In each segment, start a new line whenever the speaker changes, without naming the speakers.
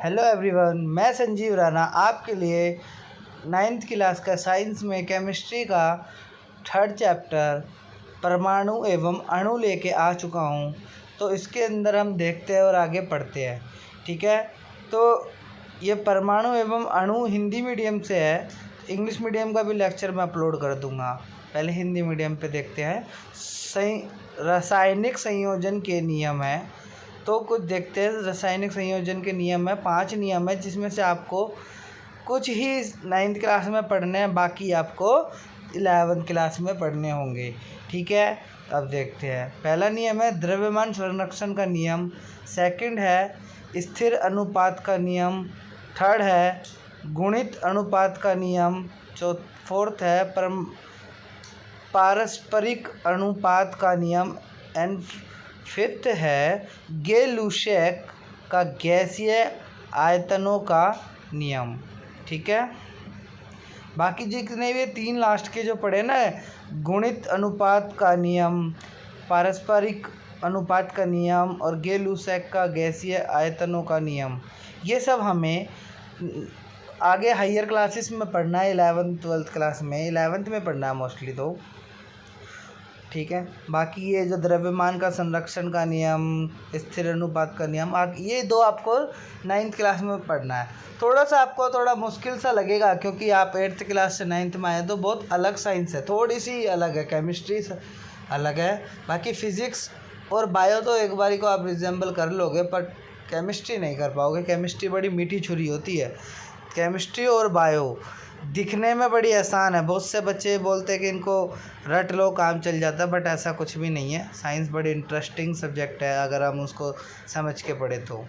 Hello everyone, मैं संजीव राणा आपके लिए 9th क्लास का साइंस में केमिस्ट्री का 3rd चैप्टर परमाणु एवं अणु लेके आ चुका हूँ। तो इसके अंदर हम देखते हैं और आगे पढ़ते हैं। ठीक है, तो ये परमाणु एवं अणु हिंदी मीडियम से है। इंग्लिश मीडियम का भी लेक्चर मैं अपलोड कर दूँगा। पहले हिंदी मीडियम पे देखते हैं। रासायनिक संयोजन के नियम है, तो कुछ देखते हैं। रासायनिक संयोजन के नियम है, 5 नियम है, जिसमें से आपको कुछ ही 9th क्लास में पढ़ने हैं, बाकी आपको 11th क्लास में पढ़ने होंगे। ठीक है, अब देखते हैं। पहला नियम है द्रव्यमान संरक्षण का नियम। सेकंड है स्थिर अनुपात का नियम। थर्ड है गुणित अनुपात का नियम। फोर्थ है पारस्परिक अनुपात का नियम। एंड फिफ्थ है गे-लुशैक का गैसीय आयतनों का नियम। ठीक है, बाकी जितने भी 3 लास्ट के जो पढ़े ना, गुणित अनुपात का नियम, पारस्परिक अनुपात का नियम और गे-लुशैक का गैसीय आयतनों का नियम, ये सब हमें आगे हायर क्लासेस में पढ़ना है। 11th 12th क्लास में, 11th में पढ़ना है मोस्टली तो। ठीक है, बाकी ये जो द्रव्यमान का संरक्षण का नियम, स्थिर अनुपात का नियम, ये 2 आपको 9th क्लास में पढ़ना है। आपको थोड़ा मुश्किल सा लगेगा, क्योंकि आप 8th क्लास से 9th में आए, तो बहुत अलग साइंस है, थोड़ी सी अलग है। केमिस्ट्री अलग है, बाकी फिज़िक्स और बायो तो एक बारी को आप रिजेंबल कर लोगे, पर केमिस्ट्री नहीं कर पाओगे। केमिस्ट्री बड़ी मीठी छुरी होती है। केमिस्ट्री और बायो दिखने में बड़ी आसान है। बहुत से बच्चे बोलते हैं कि इनको रट लो काम चल जाता है, बट ऐसा कुछ भी नहीं है। साइंस बड़ी इंटरेस्टिंग सब्जेक्ट है अगर हम उसको समझ के पढ़े तो।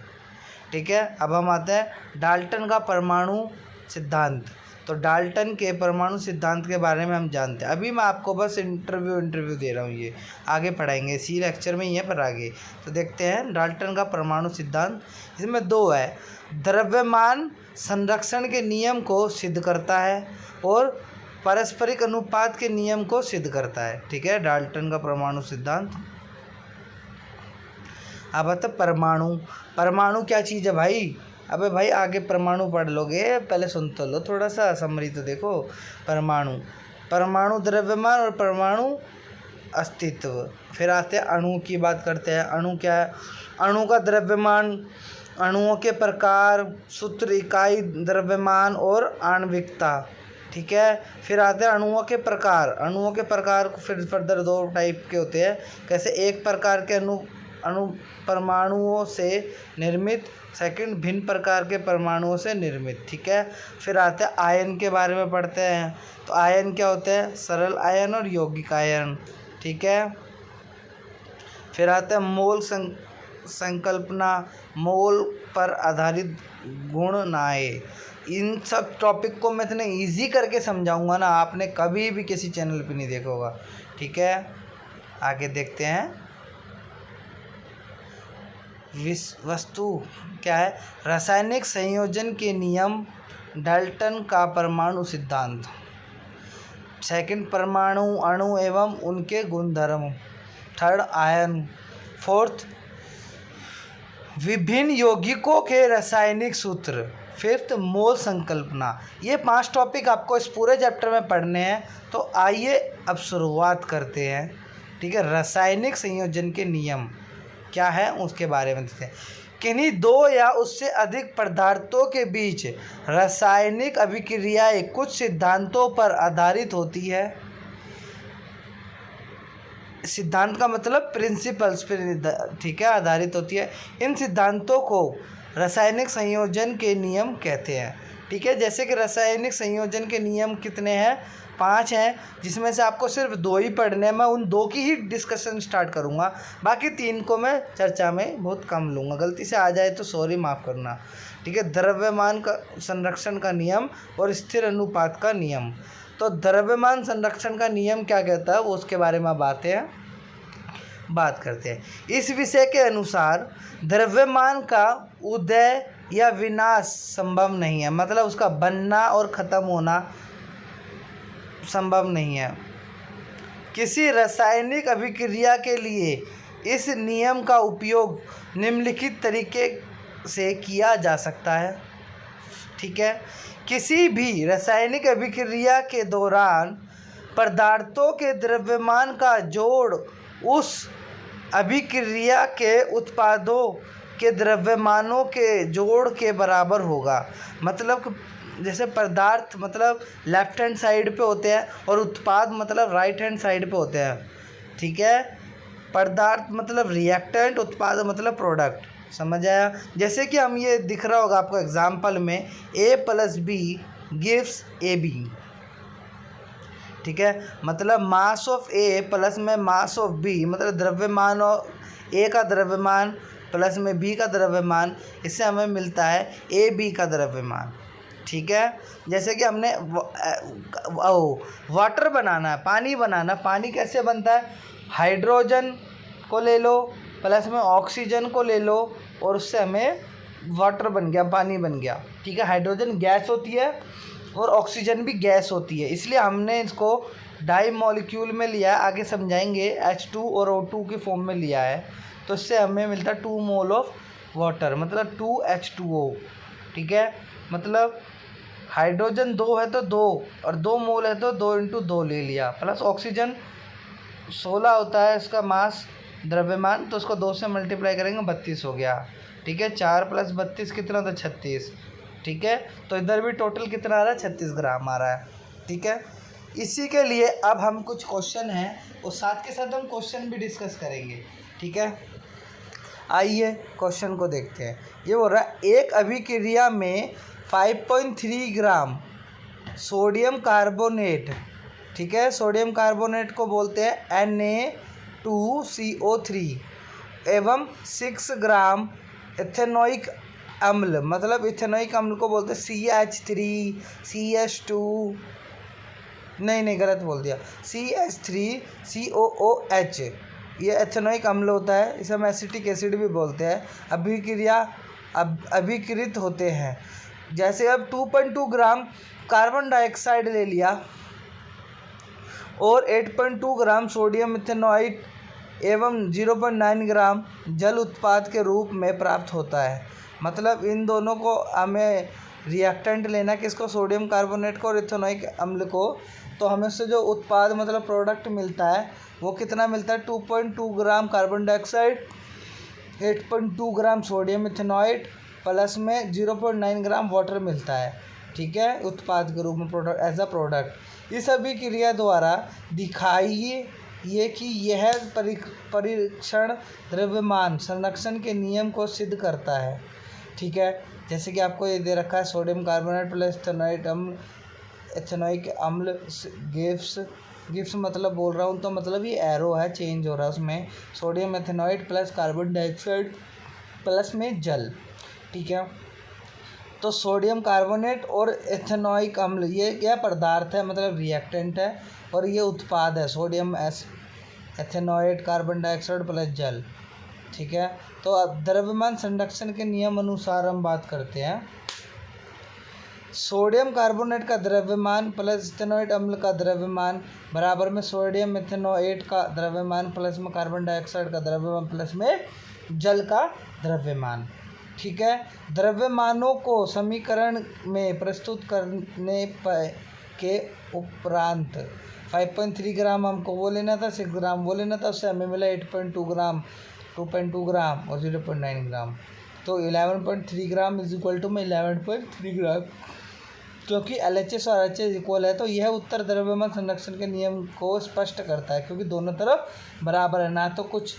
ठीक है, अब हम आते हैं डाल्टन का परमाणु सिद्धांत। तो डाल्टन के परमाणु सिद्धांत के बारे में हम जानते हैं। अभी मैं आपको बस इंटरव्यू दे रहा हूँ, ये आगे पढ़ाएंगे, इसी लेक्चर में ही है, पर आगे तो देखते हैं डाल्टन का परमाणु सिद्धांत। इसमें 2 है, द्रव्यमान संरक्षण के नियम को सिद्ध करता है और पारस्परिक अनुपात के नियम को सिद्ध करता है। ठीक है, डाल्टन का परमाणु सिद्धांत। अब आता परमाणु। परमाणु क्या चीज़ है भाई? अबे भाई, आगे परमाणु पढ़ लोगे, पहले सुन तो लो, थोड़ा सा समरी तो देखो। परमाणु द्रव्यमान और परमाणु अस्तित्व। फिर आते हैं अणु की बात करते हैं। अणु क्या है? अणु का द्रव्यमान, अणुओं के प्रकार, सूत्र, इकाई, द्रव्यमान और आणविकता। ठीक है, फिर आते हैं अणुओं के प्रकार। अणुओं के प्रकार फिर फर्दर 2 टाइप के होते हैं। कैसे? एक प्रकार के अणु परमाणुओं से निर्मित, सेकंड भिन्न प्रकार के परमाणुओं से निर्मित। ठीक है, फिर आते हैं आयन के बारे में पढ़ते हैं। तो आयन क्या होते हैं? सरल आयन और यौगिक आयन। ठीक है, फिर आते हैं मोल संकल्पना, मोल पर आधारित गुणनाएं। इन सब टॉपिक को मैं इतने ईजी करके समझाऊंगा ना, आपने कभी भी किसी चैनल पे नहीं देखा होगा। ठीक है, आगे देखते हैं। वस्तु क्या है? रासायनिक संयोजन के नियम, डाल्टन का परमाणु सिद्धांत। सेकंड, परमाणु, अणु एवं उनके गुणधर्म। Third, ion. फोर्थ, विभिन्न यौगिकों के रासायनिक सूत्र। फिफ्थ, मोल संकल्पना। ये 5 टॉपिक आपको इस पूरे चैप्टर में पढ़ने हैं। तो आइए अब शुरुआत करते हैं। ठीक है, रासायनिक संयोजन के नियम क्या है उसके बारे में देखते हैं। किन्हीं 2 या उससे अधिक पदार्थों के बीच रासायनिक अभिक्रियाएं कुछ सिद्धांतों पर आधारित होती है। सिद्धांत का मतलब प्रिंसिपल्स पर, ठीक है, आधारित होती है। इन सिद्धांतों को रासायनिक संयोजन के नियम कहते हैं। ठीक है, जैसे कि रासायनिक संयोजन के नियम कितने हैं? 5 हैं, जिसमें से आपको सिर्फ 2 ही पढ़ने हैं। मैं उन 2 की ही डिस्कशन स्टार्ट करूंगा, बाकी 3 को मैं चर्चा में बहुत कम लूँगा। गलती से आ जाए तो सॉरी, माफ़ करना। ठीक है, द्रव्यमान का संरक्षण का नियम और स्थिर अनुपात का नियम। तो द्रव्यमान संरक्षण का नियम क्या कहता है, वो उसके बारे में बात करते हैं। इस विषय के अनुसार द्रव्यमान का उदय या विनाश संभव नहीं है, मतलब उसका बनना और ख़त्म होना संभव नहीं है। किसी रासायनिक अभिक्रिया के लिए इस नियम का उपयोग निम्नलिखित तरीके से किया जा सकता है। ठीक है, किसी भी रासायनिक अभिक्रिया के दौरान पदार्थों के द्रव्यमान का जोड़ उस अभिक्रिया के उत्पादों के द्रव्यमानों के जोड़ के बराबर होगा। मतलब जैसे पदार्थ मतलब लेफ्ट हैंड साइड पे होते हैं और उत्पाद मतलब राइट हैंड साइड पे होते हैं। ठीक है, पदार्थ मतलब रिएक्टेंट, उत्पाद मतलब प्रोडक्ट। समझ आया? जैसे कि हम ये दिख रहा होगा आपको एग्जाम्पल में A + B गिव्स AB। ठीक है, मतलब मास ऑफ A प्लस में मास ऑफ B मतलब द्रव्यमान और A का द्रव्यमान प्लस में B का द्रव्यमान, इससे हमें मिलता है AB का द्रव्यमान। ठीक है, जैसे कि हमने वाटर बनाना है, पानी बनाना, पानी कैसे बनता है? हाइड्रोजन को ले लो प्लस में ऑक्सीजन को ले लो और उससे हमें वाटर बन गया, पानी बन गया। ठीक है, हाइड्रोजन गैस होती है और ऑक्सीजन भी गैस होती है, इसलिए हमने इसको डाई मॉलिक्यूल में लिया है, आगे समझाएंगे। H2 और O2 की फॉर्म में लिया है, तो इससे हमें मिलता है 2 मोल ऑफ वाटर मतलब 2H2O। ठीक है, मतलब हाइड्रोजन 2 है तो 2 और 2 मोल है तो 2 × 2 ले लिया, प्लस ऑक्सीजन 16 होता है इसका मास द्रव्यमान, तो उसको 2 से मल्टीप्लाई करेंगे 32 हो गया। ठीक है, 4 + 32 कितना होता है? 36। ठीक है, तो इधर भी टोटल कितना आ रहा है? 36 ग्राम आ रहा है। ठीक है, इसी के लिए अब हम कुछ क्वेश्चन हैं और साथ के साथ हम क्वेश्चन भी डिस्कस करेंगे। ठीक है, आइए क्वेश्चन को देखते हैं। ये बोल रहा है एक अभिक्रिया में 5.3 ग्राम सोडियम कार्बोनेट, ठीक है, सोडियम कार्बोनेट को बोलते हैं Na2CO3 एवं 6 ग्राम इथेनोइक अम्ल, मतलब इथेनोइक अम्ल को बोलते हैं CH3 CH2, नहीं गलत बोल दिया, CH3COOH, ये एथेनोइक अम्ल होता है, इसे हम एसिटिक एसिड भी बोलते हैं। अभिक्रित होते हैं। जैसे अब 2.2 ग्राम कार्बन डाइऑक्साइड ले लिया और 8.2 ग्राम सोडियम इथेनॉइड एवं 0.9 ग्राम जल उत्पाद के रूप में प्राप्त होता है। मतलब इन दोनों को हमें रिएक्टेंट लेना, किसको? सोडियम कार्बोनेट को और इथेनोइक अम्ल को। तो हमें उससे जो उत्पाद मतलब प्रोडक्ट मिलता है वो कितना मिलता है? 2.2 gram carbon dioxide, 8.2 gram sodium ethanoid plus में 0.9 ग्राम वाटर मिलता है। ठीक है, उत्पाद के रूप में, प्रोडक्ट एज अ प्रोडक्ट। इस अभिक्रिया द्वारा दिखाइए ये कि यह परीक्षण द्रव्यमान संरक्षण के नियम को सिद्ध करता है। ठीक है, जैसे कि आपको ये दे रखा है सोडियम कार्बोनेट प्लस इथेनोइक अम्ल गिव्स मतलब बोल रहा हूँ तो मतलब ये एरो है, चेंज हो रहा है उसमें, sodium ethanoid plus carbon dioxide plus में जल। ठीक है, तो सोडियम कार्बोनेट और इथेनोइक अम्ल ये क्या पदार्थ है, मतलब रिएक्टेंट है, और ये उत्पाद है sodium ethanoid carbon dioxide plus जल। ठीक है, तो अब द्रव्यमान संरक्षण के नियम अनुसार हम बात करते हैं। सोडियम कार्बोनेट का द्रव्यमान प्लस इथेनॉइड अम्ल का द्रव्यमान बराबर में सोडियम इथेनोएट का द्रव्यमान प्लस में कार्बन डाइऑक्साइड का द्रव्यमान प्लस में जल का द्रव्यमान। ठीक है, द्रव्यमानों को समीकरण में प्रस्तुत करने के उपरांत 5.3 ग्राम हमको वो लेना था, 6 ग्राम वो लेना था, उससे हमें मिला 8.2 ग्राम, 2.2 ग्राम और 0.9 ग्राम, तो 11.3 ग्राम इज इक्वल टू में 11.3 ग्राम, क्योंकि LHS और HH इक्वल है। तो यह उत्तर द्रव्यमान संरक्षण के नियम को स्पष्ट करता है, क्योंकि दोनों तरफ बराबर है, ना तो कुछ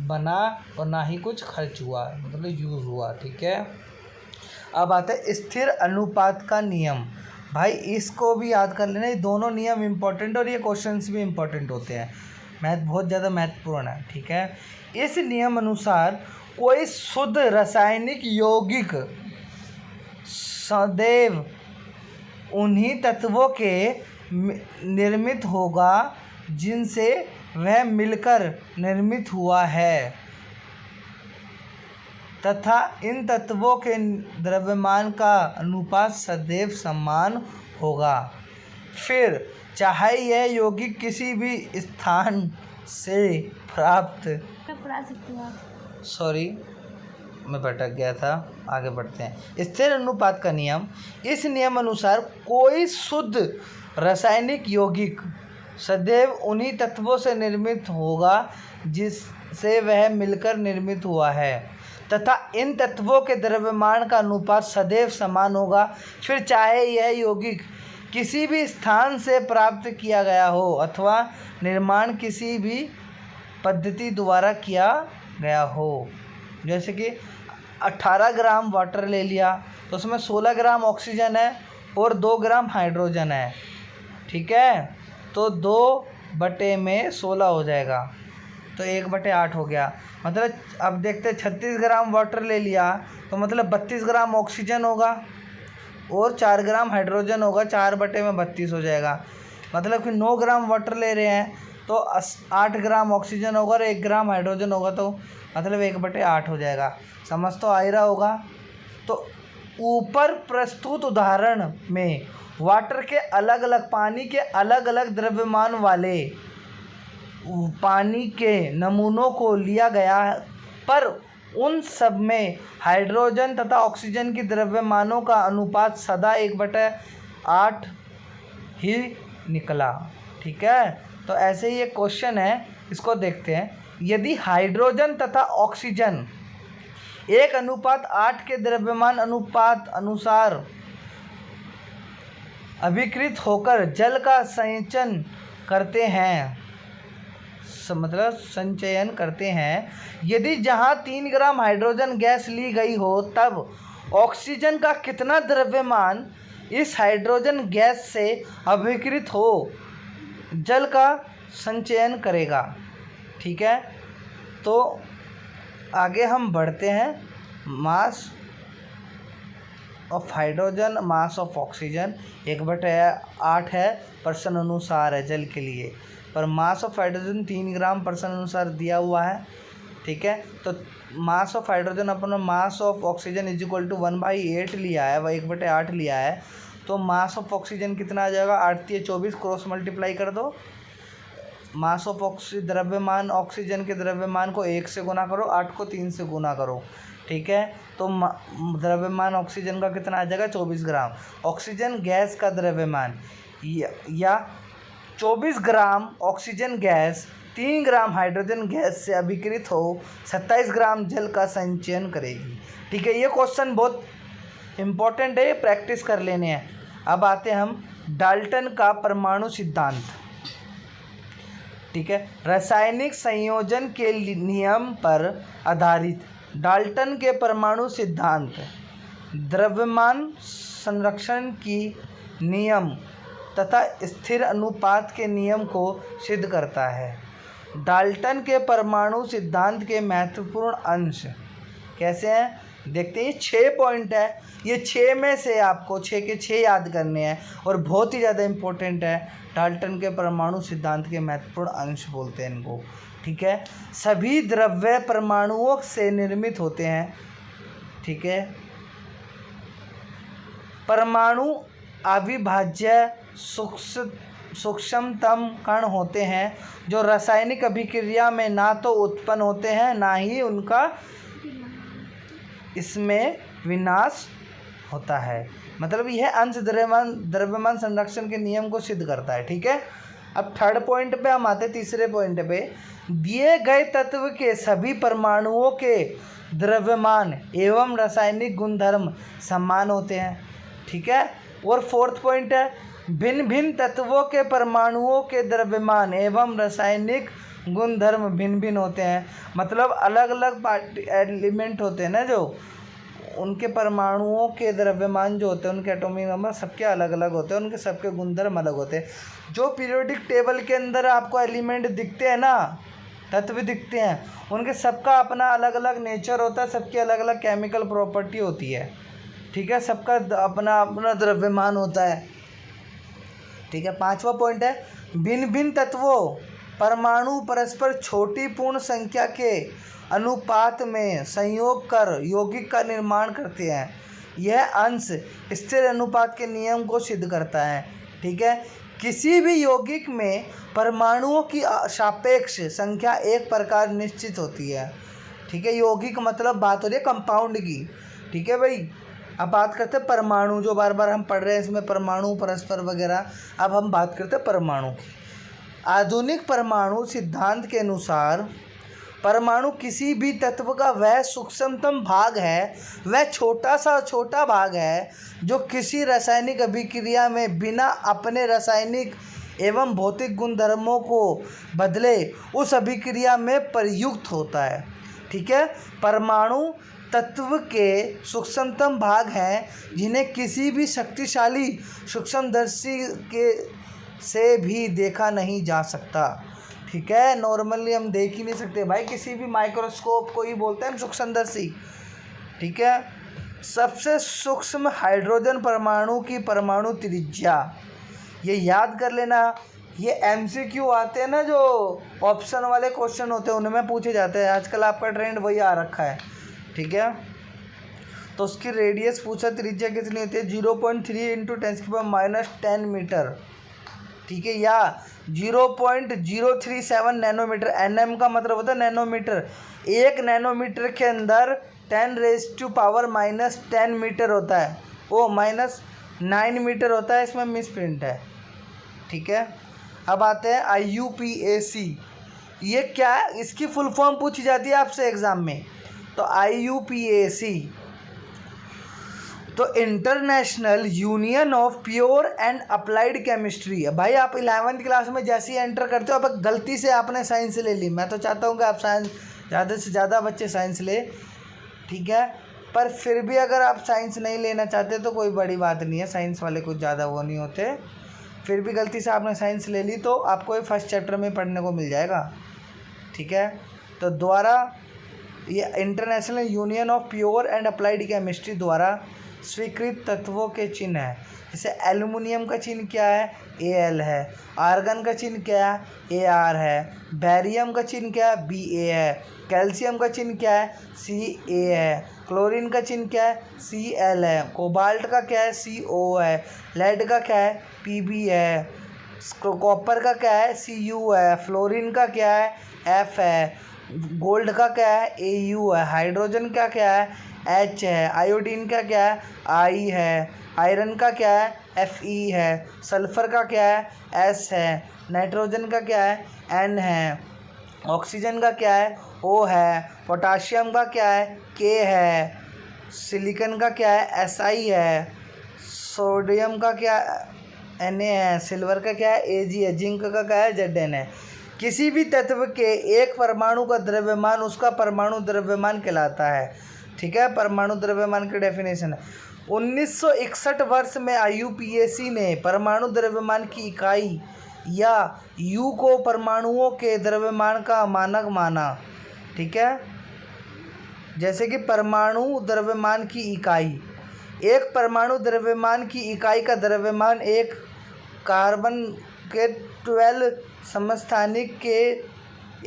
बना और ना ही कुछ खर्च हुआ, मतलब यूज़ हुआ। ठीक है, अब आता है स्थिर अनुपात का नियम। भाई इसको भी याद कर लेना, ये दोनों नियम इम्पोर्टेंट और ये क्वेश्चंस भी इम्पोर्टेंट होते हैं, मैथ बहुत ज़्यादा महत्वपूर्ण है। ठीक है, इस नियम अनुसार कोई शुद्ध रासायनिक यौगिक सदैव उन्हीं तत्वों के निर्मित होगा जिनसे वह मिलकर निर्मित हुआ है, तथा इन तत्वों के द्रव्यमान का अनुपात सदैव समान होगा। फिर चाहे यह यौगिक किसी भी स्थान से प्राप्त में भटक गया था। आगे बढ़ते हैं। स्थिर अनुपात का नियम। इस नियम अनुसार कोई शुद्ध रासायनिक यौगिक सदैव उन्हीं तत्वों से निर्मित होगा जिससे वह मिलकर निर्मित हुआ है, तथा इन तत्वों के द्रव्यमान का अनुपात सदैव समान होगा, फिर चाहे यह यौगिक किसी भी स्थान से प्राप्त किया गया हो अथवा निर्माण किसी भी पद्धति द्वारा किया गया हो। जैसे कि 18 ग्राम वाटर ले लिया तो उसमें 16 ग्राम ऑक्सीजन है और 2 ग्राम हाइड्रोजन है, ठीक है, तो 2/16 हो जाएगा, तो 1/8 हो गया। मतलब अब देखते हैं 36 ग्राम वाटर ले लिया तो मतलब 32 ग्राम ऑक्सीजन होगा और 4 ग्राम हाइड्रोजन होगा, 4/32 हो जाएगा। मतलब कि 9 ग्राम वाटर ले रहे हैं तो 8 ग्राम ऑक्सीजन होगा और 1 ग्राम हाइड्रोजन होगा, तो मतलब 1/8 हो जाएगा। समझ तो आ ही रहा होगा। तो ऊपर प्रस्तुत उदाहरण में वाटर के अलग अलग पानी के अलग अलग द्रव्यमान वाले पानी के नमूनों को लिया गया, पर उन सब में हाइड्रोजन तथा ऑक्सीजन की द्रव्यमानों का अनुपात सदा 1/8 ही निकला, ठीक है। तो ऐसे ही एक क्वेश्चन है, इसको देखते हैं। यदि हाइड्रोजन तथा ऑक्सीजन 1:8 के द्रव्यमान अनुपात अनुसार अभिकृत होकर जल का संचयन करते हैं, मतलब संचयन करते हैं, यदि जहां 3 ग्राम हाइड्रोजन गैस ली गई हो तब ऑक्सीजन का कितना द्रव्यमान इस हाइड्रोजन गैस से अभिकृत हो जल का संचयन करेगा, ठीक है। तो आगे हम बढ़ते हैं। Mass of hydrogen, mass of oxygen 1/8 है पर्सन अनुसार है जल के लिए, पर mass of hydrogen 3 gram person अनुसार दिया हुआ है, ठीक है। तो मास ऑफ हाइड्रोजन अपना मास ऑफ ऑक्सीजन = 1/8 लिया है, वह 1/8 लिया है, तो मास ऑफ ऑक्सीजन कितना आ जाएगा, 8 × 24 क्रॉस मल्टीप्लाई कर दो। मास ऑफ द्रव्यमान ऑक्सीजन के द्रव्यमान को 1 से गुना करो, 8 को 3 से गुना करो, ठीक है। तो द्रव्यमान ऑक्सीजन का कितना आ जाएगा, 24 ग्राम। ऑक्सीजन गैस का द्रव्यमान या 24 gram oxygen gas 3 gram hydrogen gas से अभिकृत हो 27 ग्राम जल का संचयन करेगी, ठीक है। ये क्वेश्चन बहुत इम्पोर्टेंट है, प्रैक्टिस कर लेने हैं। अब आते हैं हम डाल्टन का परमाणु सिद्धांत, ठीक है। रासायनिक संयोजन के नियम पर आधारित डाल्टन के परमाणु सिद्धांत द्रव्यमान संरक्षण की नियम तथा स्थिर अनुपात के नियम को सिद्ध करता है। डाल्टन के परमाणु सिद्धांत के महत्वपूर्ण अंश कैसे हैं, देखते हैं। ये 6 पॉइंट है, ये 6 में से आपको 6 के 6 याद करने हैं और बहुत ही ज़्यादा इम्पोर्टेंट है। डाल्टन के परमाणु सिद्धांत के महत्वपूर्ण अंश बोलते हैं इनको, ठीक है। सभी द्रव्य परमाणुओं से निर्मित होते हैं, ठीक है। परमाणु अविभाज्य सूक्ष्मतम कण होते हैं जो रासायनिक अभिक्रिया में ना तो उत्पन्न होते हैं ना ही उनका इसमें विनाश होता है। मतलब यह अंश द्रव्यमान संरक्षण के नियम को सिद्ध करता है, ठीक है। अब थर्ड पॉइंट पे हम आते, तीसरे पॉइंट पे, दिए गए तत्व के सभी परमाणुओं के द्रव्यमान एवं रासायनिक गुणधर्म समान होते हैं, ठीक है। और फोर्थ पॉइंट है, भिन्न भिन्न तत्वों के परमाणुओं के द्रव्यमान एवं रासायनिक गुणधर्म भिन्न भिन्न होते हैं। मतलब अलग अलग एलिमेंट होते हैं ना, जो उनके परमाणुओं के द्रव्यमान जो होते हैं, उनके एटॉमिक नंबर सबके अलग अलग होते हैं, उनके सबके गुणधर्म अलग होते हैं। जो पीरियोडिक टेबल के अंदर आपको एलिमेंट दिखते हैं ना, तत्व दिखते हैं, उनके सबका अपना अलग अलग नेचर होता है, सबकी अलग अलग केमिकल प्रॉपर्टी होती है, ठीक है। सबका अपना अपना द्रव्यमान होता है, ठीक है। पांचवा पॉइंट है, भिन्न भिन्न तत्वों परमाणु परस्पर छोटी पूर्ण संख्या के अनुपात में संयोग कर यौगिक का निर्माण करते हैं। यह अंश स्थिर अनुपात के नियम को सिद्ध करता है, ठीक है। किसी भी यौगिक में परमाणुओं की सापेक्ष संख्या एक प्रकार निश्चित होती है, ठीक है, यौगिक मतलब बात हो रही है कंपाउंड की। ठीक है भाई, अब बात करते हैं परमाणु, जो बार बार हम पढ़ रहे हैं इसमें परमाणु परस्पर वगैरह। अब हम बात करते हैं परमाणु की। आधुनिक परमाणु सिद्धांत के अनुसार परमाणु किसी भी तत्व का वह सूक्ष्मतम भाग है, वह छोटा सा छोटा भाग है जो किसी रासायनिक अभिक्रिया में बिना अपने रासायनिक एवं भौतिक गुणधर्मों को बदले उस अभिक्रिया में प्रयुक्त होता है। ठीक है, परमाणु तत्व के सूक्ष्मतम भाग हैं जिन्हें किसी भी शक्तिशाली सूक्ष्मदर्शी के से भी देखा नहीं जा सकता। ठीक है, नॉर्मली हम देख ही नहीं सकते भाई, किसी भी माइक्रोस्कोप को ही बोलते हैं हम सूक्ष्मदर्शी। ठीक है, सबसे सूक्ष्म हाइड्रोजन परमाणु की परमाणु त्रिज्या, ये याद कर लेना। ये MCQ आते हैं ना, जो ऑप्शन वाले क्वेश्चन होते हैं उनमें पूछे जाते हैं। आजकल आपका ट्रेंड वही आ रखा है। ठीक है, तो उसकी रेडियस पूछा, त्रिज्या कितनी होती है 0.3 × 10⁻10 मीटर। ठीक है, या 0.037 नैनोमीटर। NM का मतलब होता है नैनोमीटर। 1 नैनोमीटर के अंदर 10⁻⁻10 मीटर होता है, वो -9 मीटर होता है, इसमें मिस प्रिंट है। ठीक है, अब आते हैं IUPAC। ये क्या है, इसकी फुल फॉर्म पूछी जाती है आपसे एग्ज़ाम में। तो IUPAC तो international union of pure and applied chemistry है। भाई आप 11वीं क्लास में जैसे ही एंटर करते हो, अब गलती से आपने साइंस ले ली, मैं तो चाहता हूँ कि आप साइंस ज़्यादा से ज़्यादा बच्चे साइंस ले। ठीक है, पर फिर भी अगर आप साइंस नहीं लेना चाहते तो कोई बड़ी बात नहीं है, साइंस वाले कुछ ज़्यादा वो नहीं होते। फिर भी गलती से आपने साइंस ले ली तो आपको ये फर्स्ट चैप्टर में पढ़ने को मिल जाएगा। ठीक है, तो द्वारा ये international union of pure and applied chemistry द्वारा स्वीकृत तत्वों के चिन्ह है। जैसे एल्युमिनियम का चिन्ह क्या है, Al है। आर्गन का चिन्ह क्या है, Ar है। बैरियम का चिन्ह क्या है, Ba है। कैल्शियम का चिन्ह क्या है, Ca है। क्लोरीन का चिन्ह क्या है, Cl है। कोबाल्ट का क्या है, Co है। लेड का क्या है, Pb है। कॉपर का क्या है, Cu है। फ्लोरीन का क्या है, F है। गोल्ड का क्या है, Au है। हाइड्रोजन का क्या है, H है। आयोडीन का क्या है, I है। आयरन का क्या है, Fe है। सल्फ़र का क्या है, S है। नाइट्रोजन का क्या है, N है। ऑक्सीजन का क्या है, O है। पोटाशियम का क्या है, K है। सिलिकॉन का क्या है, Si है। सोडियम का क्या Na है। सिल्वर का क्या है, Ag है। जिंक का क्या है, Zn है। किसी भी तत्व के एक परमाणु का द्रव्यमान उसका परमाणु द्रव्यमान कहलाता है। ठीक है, परमाणु द्रव्यमान की डेफिनेशन है। 1961 वर्ष में IUPAC ने परमाणु द्रव्यमान की इकाई या U को परमाणुओं के द्रव्यमान का मानक माना। ठीक है, जैसे कि परमाणु द्रव्यमान की इकाई, एक परमाणु द्रव्यमान की इकाई का द्रव्यमान एक कार्बन के 12 समस्थानिक के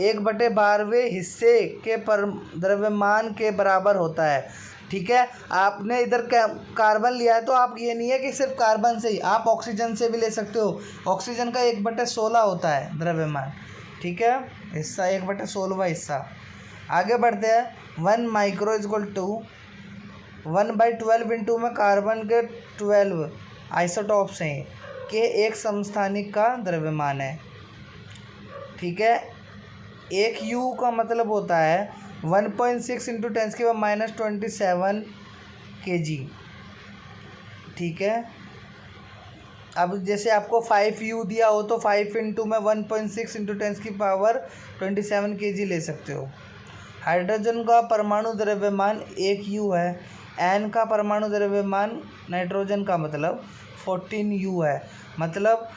1/12वें हिस्से के द्रव्यमान के बराबर होता है। ठीक है, आपने इधर कार्बन लिया है तो आप ये नहीं है कि सिर्फ कार्बन से ही, आप ऑक्सीजन से भी ले सकते हो। ऑक्सीजन का 1/16 होता है द्रव्यमान। ठीक है, हिस्सा 1/16वां हिस्सा। आगे बढ़ते हैं। 1 माइक्रो इक्वल टू 1/12 इंटू में कार्बन के 12 आइसोटॉप्स हैं के एक समस्थानिक का द्रव्यमान है। ठीक है, एक U का मतलब होता है 1.6 × 10⁻27 kg। ठीक है, अब जैसे आपको 5U दिया हो तो 5 इंटू में 1.6 × 10⁻27 kg ले सकते हो। हाइड्रोजन का परमाणु द्रव्यमान 1U है। N का परमाणु द्रव्यमान नाइट्रोजन का मतलब 14U है। मतलब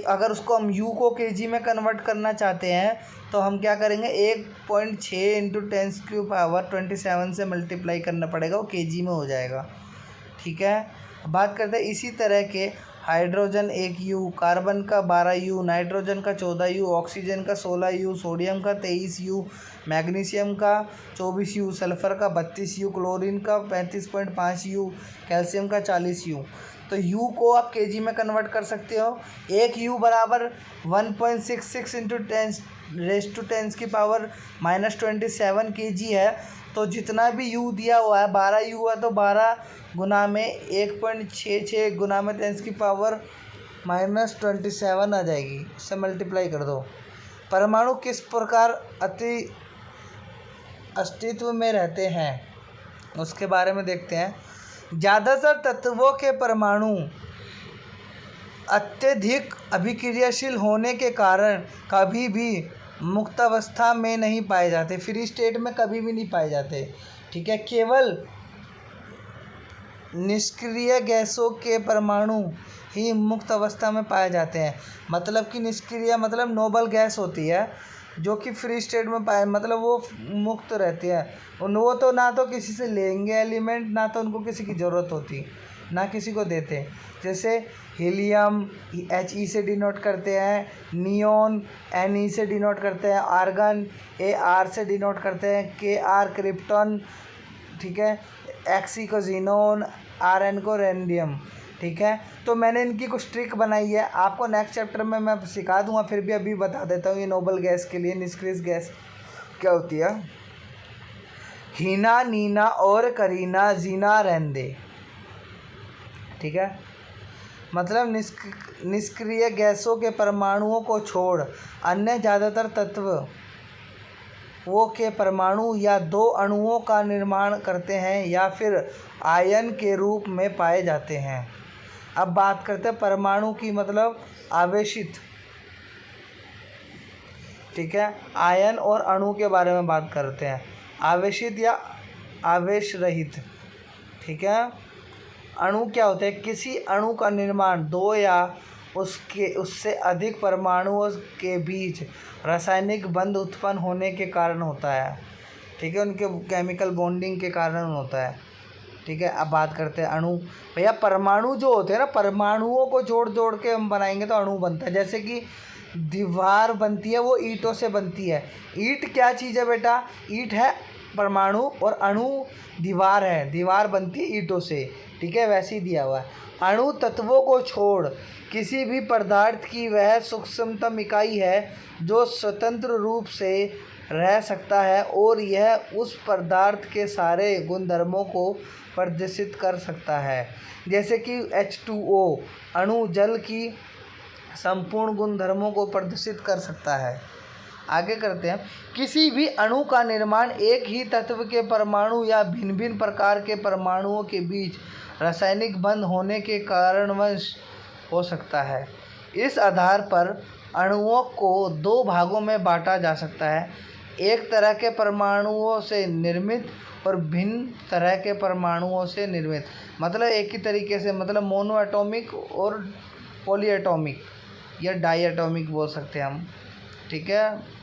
अगर उसको हम U को kg में कन्वर्ट करना चाहते हैं तो हम क्या करेंगे, 1.6 × 10⁻27 से मल्टीप्लाई करना पड़ेगा, वो kg में हो जाएगा। ठीक है, बात करते हैं इसी तरह के हाइड्रोजन 1 यू, कार्बन का 12 यू, नाइट्रोजन का 14 यू, ऑक्सीजन का 16 यू, सोडियम का 23 यू, मैग्नीशियम का 24 यू, सल्फर का 32 यू, क्लोरीन का 35.5 यू, कैल्शियम का 40 यू। तो यू को आप केजी में कन्वर्ट कर सकते हो। एक यू बराबर 1.66 इंटू 10⁻⁻27 kg है। तो जितना भी यू दिया हुआ है 12 यू है तो 12 गुना में 1.66 गुना में 10⁻⁻27 आ जाएगी। इससे मल्टीप्लाई कर दो। परमाणु किस प्रकार अस्तित्व में रहते हैं उसके बारे में देखते हैं। ज़्यादातर तत्वों के परमाणु अत्यधिक अभिक्रियाशील होने के कारण कभी भी मुक्त अवस्था में नहीं पाए जाते, फ्री स्टेट में कभी भी नहीं पाए जाते। ठीक है, केवल निष्क्रिय गैसों के परमाणु ही मुक्त अवस्था में पाए जाते हैं। मतलब कि निष्क्रिय मतलब नोबल गैस होती है जो कि फ्री स्टेट में पाए, मतलब वो मुक्त रहती है। वो तो ना तो किसी से लेंगे एलिमेंट, ना तो उनको किसी की ज़रूरत होती, ना किसी को देते। जैसे हीलियम He से डिनोट करते हैं, नियोन Ne से डिनोट करते हैं, आर्गन Ar से डिनोट करते हैं, Kr क्रिप्टॉन, ठीक है, Xe को जीनोन, Rn को रेडियम। ठीक है, तो मैंने इनकी कुछ ट्रिक बनाई है, आपको नेक्स्ट चैप्टर में मैं सिखा दूंगा। फिर भी अभी बता देता हूँ ये नोबल गैस के लिए निष्क्रिय गैस क्या होती है। हीना, नीना और करीना, जीना, रहंदे। ठीक है, मतलब निष्क्रिय गैसों के परमाणुओं को छोड़ अन्य ज़्यादातर तत्व वो के परमाणु या दो अणुओं का निर्माण करते हैं या फिर आयन के रूप में पाए जाते हैं। अब बात करते हैं परमाणु की, मतलब आवेशित। ठीक है, आयन और अणु के बारे में बात करते हैं, आवेशित या आवेश रहित। ठीक है, अणु क्या होते हैं? किसी अणु का निर्माण दो या उससे अधिक परमाणुओं के बीच रासायनिक बंध उत्पन्न होने के कारण होता है। ठीक है, उनके केमिकल बॉन्डिंग के कारण होता है। ठीक है, अब बात करते हैं अणु। भैया परमाणु जो होते हैं ना, परमाणुओं को जोड़ जोड़ के हम बनाएंगे तो अणु बनता है। जैसे कि दीवार बनती है वो ईंटों से बनती है। ईंट क्या चीज़ है बेटा? ईंट है परमाणु और अणु दीवार है। दीवार बनती है ईंटों से। ठीक है, वैसे ही दिया हुआ है। अणु तत्वों को छोड़ किसी भी पदार्थ की वह सूक्ष्मतम इकाई है जो स्वतंत्र रूप से रह सकता है और यह उस पदार्थ के सारे गुणधर्मों को प्रदर्शित कर सकता है। जैसे कि H2O अणु जल की संपूर्ण गुणधर्मों को प्रदर्शित कर सकता है। आगे करते हैं, किसी भी अणु का निर्माण एक ही तत्व के परमाणु या भिन्न भिन्न प्रकार के परमाणुओं के बीच रासायनिक बंध होने के कारणवश हो सकता है। इस आधार पर अणुओं को दो भागों में बांटा जा सकता है, एक तरह के परमाणुओं से निर्मित और भिन्न तरह के परमाणुओं से निर्मित। मतलब एक ही तरीके से, मतलब मोनो एटॉमिक और पॉली एटॉमिक या डाई एटॉमिक बोल सकते हैं हम। ठीक है,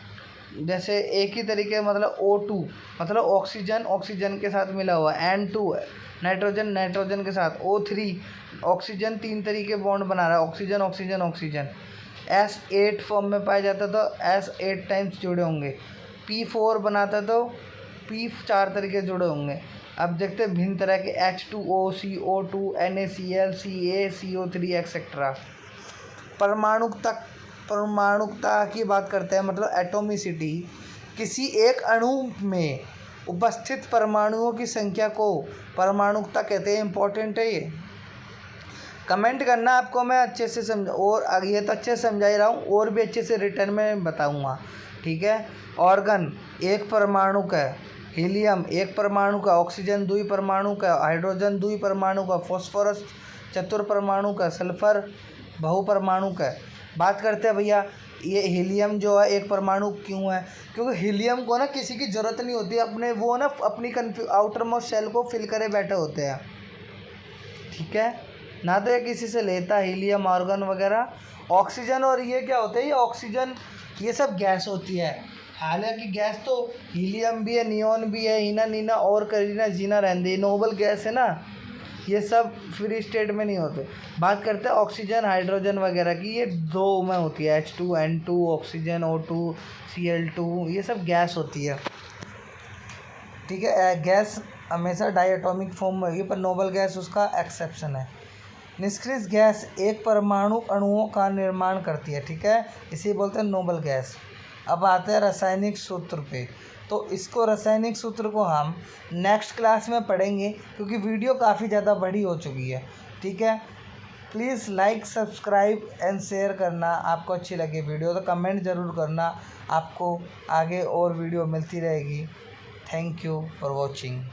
जैसे एक ही तरीके, मतलब O2 मतलब ऑक्सीजन ऑक्सीजन के साथ मिला हुआ, N2 नाइट्रोजन नाइट्रोजन के साथ, O3 ऑक्सीजन 3 तरीके बॉन्ड बना रहा है, oxygen oxygen oxygen. S8 form में पाया जाता तो S8 टाइम्स जुड़े होंगे। P4 बनाता तो P 4 तरीके जुड़े होंगे। अब देखते हैं भिन्न तरह के H2O, CO2, NaCl, Ca, CO3 etcetera. परमाणुकता की बात करते हैं, मतलब एटोमिसिटी। किसी एक अणु में उपस्थित परमाणुओं की संख्या को परमाणुकता कहते हैं। इंपॉर्टेंट है ये, कमेंट करना। आपको मैं अच्छे से और ये तो अच्छे से समझा ही रहा हूँ, और भी अच्छे से रिटर्न में बताऊँगा। ठीक है, ऑर्गन एक परमाणु का, हीलियम एक परमाणु का, ऑक्सीजन 2 परमाणु का, हाइड्रोजन 2 परमाणु का, फॉस्फोरस चतुर्परमाणु का, सल्फर बहुपरमाणु का। बात करते हैं भैया, ये हीलियम जो है एक परमाणु क्यों है? क्योंकि हीलियम को ना किसी की ज़रूरत नहीं होती, अपने वो ना अपनी आउटर मोस्ट शेल को फिल करे बैठे होते हैं। ठीक है, ना तो ये किसी से लेता हीलियम, आर्गन वगैरह। ऑक्सीजन और ये क्या होते हैं? ये ऑक्सीजन ये सब गैस होती है। हालांकि गैस तो हीलियम भी है, नियोन भी है, हीना नीना और करीना जीना रहंदे, नोबल गैस है ना। ये सब फ्री स्टेट में नहीं होते। बात करते हैं ऑक्सीजन हाइड्रोजन वगैरह की, ये दो में होती है, H2N2 ऑक्सीजन, O2 Cl2, ये सब गैस होती है। ठीक है, गैस हमेशा डायटोमिक फॉर्म में होगी, पर नोबल गैस उसका एक्सेप्शन है। निष्क्रिय गैस एक परमाणु अणुओं का निर्माण करती है। ठीक है, इसे बोलते हैं नोबल गैस। अब आते हैं रासायनिक सूत्र पे। तो इसको रासायनिक सूत्र को हम नेक्स्ट क्लास में पढ़ेंगे, क्योंकि वीडियो काफ़ी ज़्यादा बड़ी हो चुकी है। ठीक है, please like subscribe and share करना। आपको अच्छी लगे वीडियो तो कमेंट ज़रूर करना। आपको आगे और वीडियो मिलती रहेगी। Thank you for watching.